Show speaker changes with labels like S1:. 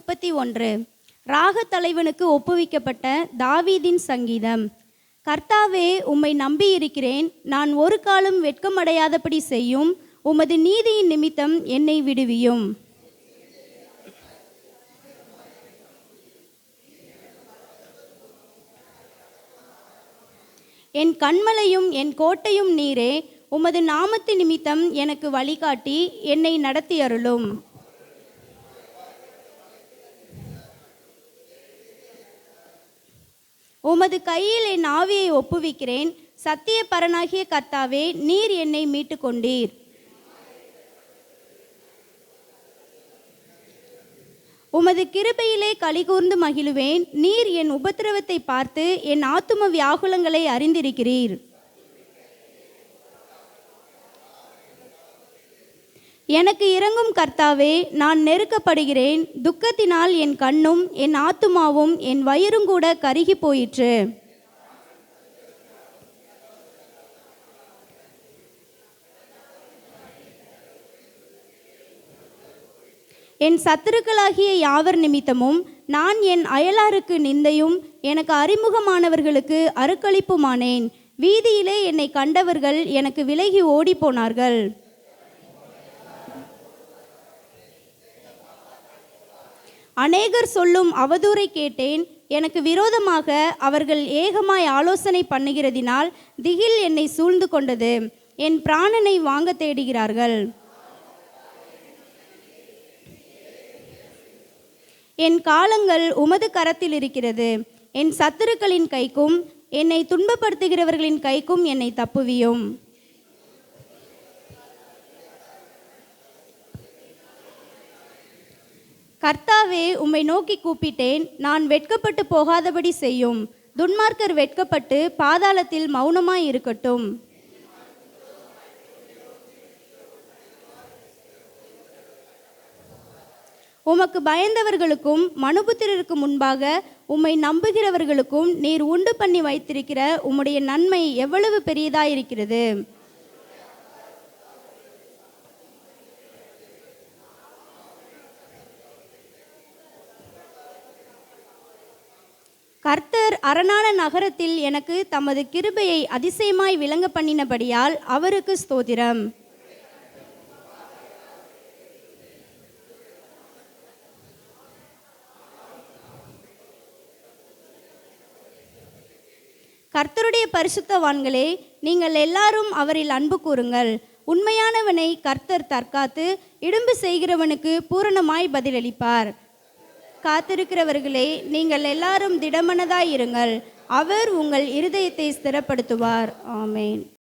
S1: 31 ராகத் தலைவனுக்கு ஒப்புவிக்கப்பட்ட தாவீதின் சங்கீதம். கர்த்தாவே, உம்மை நம்பியிருக்கிறேன். நான் ஒரு காலம் வெட்கமடையாதபடி செய்யும். உமது நீதியின் நிமித்தம் என்னை விடுவியும். என் கன்மலையும் என் கோட்டையும் நீரே. உமது நாமத்து நிமித்தம் எனக்கு வழிகாட்டி என்னை நடத்தியருளும். உமது கையில் என் ஆவியை ஒப்புவிக்கிறேன். சத்திய பரனாகிய கர்த்தாவே, நீர் என்னை மீட்டு கொண்டீர். உமது கிருபையிலே களிகூர்ந்து மகிழுவேன். நீர் என் உபத்திரவத்தை பார்த்து என் ஆத்தும வியாகுலங்களை அறிந்திருக்கிறீர். எனக்கு இரங்கும் கர்த்தாவே, நான் நெருக்கப்படுகிறேன். துக்கத்தினால் என் கண்ணும் என் ஆத்துமாவும் என் வயிறும் கூட கருகி போயிற்று. என் சத்துருக்களாகிய யாவர் நிமித்தமும் நான் என் அயலாருக்கு நிந்தையும் எனக்கு அறிமுகமானவர்களுக்கு அருக்களிப்புமானேன். வீதியிலே என்னை கண்டவர்கள் எனக்கு விலகி ஓடி போனார்கள். அநேகர் சொல்லும் அவதூறை கேட்டேன். எனக்கு விரோதமாக அவர்கள் ஏகமாய் ஆலோசனை பண்ணுகிறதினால் திகில் என்னை சூழ்ந்து கொண்டது. என் பிராணனை வாங்க தேடுகிறார்கள். என் காலங்கள் உமது கரத்தில் இருக்கிறது. என் சத்துருக்களின் கைக்கும் என்னை துன்பப்படுத்துகிறவர்களின் கைக்கும் என்னை தப்புவியும். கர்த்தாவே, உம்மை நோக்கி கூப்பிட்டேன். நான் வெட்கப்பட்டு போகாதபடி செய்யும். துன்மார்க்கர் வெட்கப்பட்டு பாதாளத்தில் மௌனமாய் இருக்கட்டும். உமக்கு பயந்தவர்களுக்கும் மனுபுத்திரருக்கு முன்பாக உம்மை நம்புகிறவர்களுக்கும் நீர் உண்டு பண்ணி வைத்திருக்கிற உம்முடைய நன்மை எவ்வளவு பெரியதாயிருக்கிறது. கர்த்தர் அரணான நகரத்தில் எனக்கு தமது கிருபையை அதிசயமாய் விளங்க பண்ணினபடியால் அவருக்கு ஸ்தோத்திரம். கர்த்தருடைய பரிசுத்தவான்களே, நீங்கள் எல்லாரும் அவரில் அன்பு கூறுங்கள். உண்மையானவனை கர்த்தர் தற்காத்து இடும்பு செய்கிறவனுக்கு பூரணமாய் பதிலளிப்பார். காத்திருக்கிறவர்களே, நீங்கள் எல்லாரும் திடமனதாயிருங்கள். அவர் உங்கள் இருதயத்தை ஸ்திரப்படுத்துவார். ஆமேன்.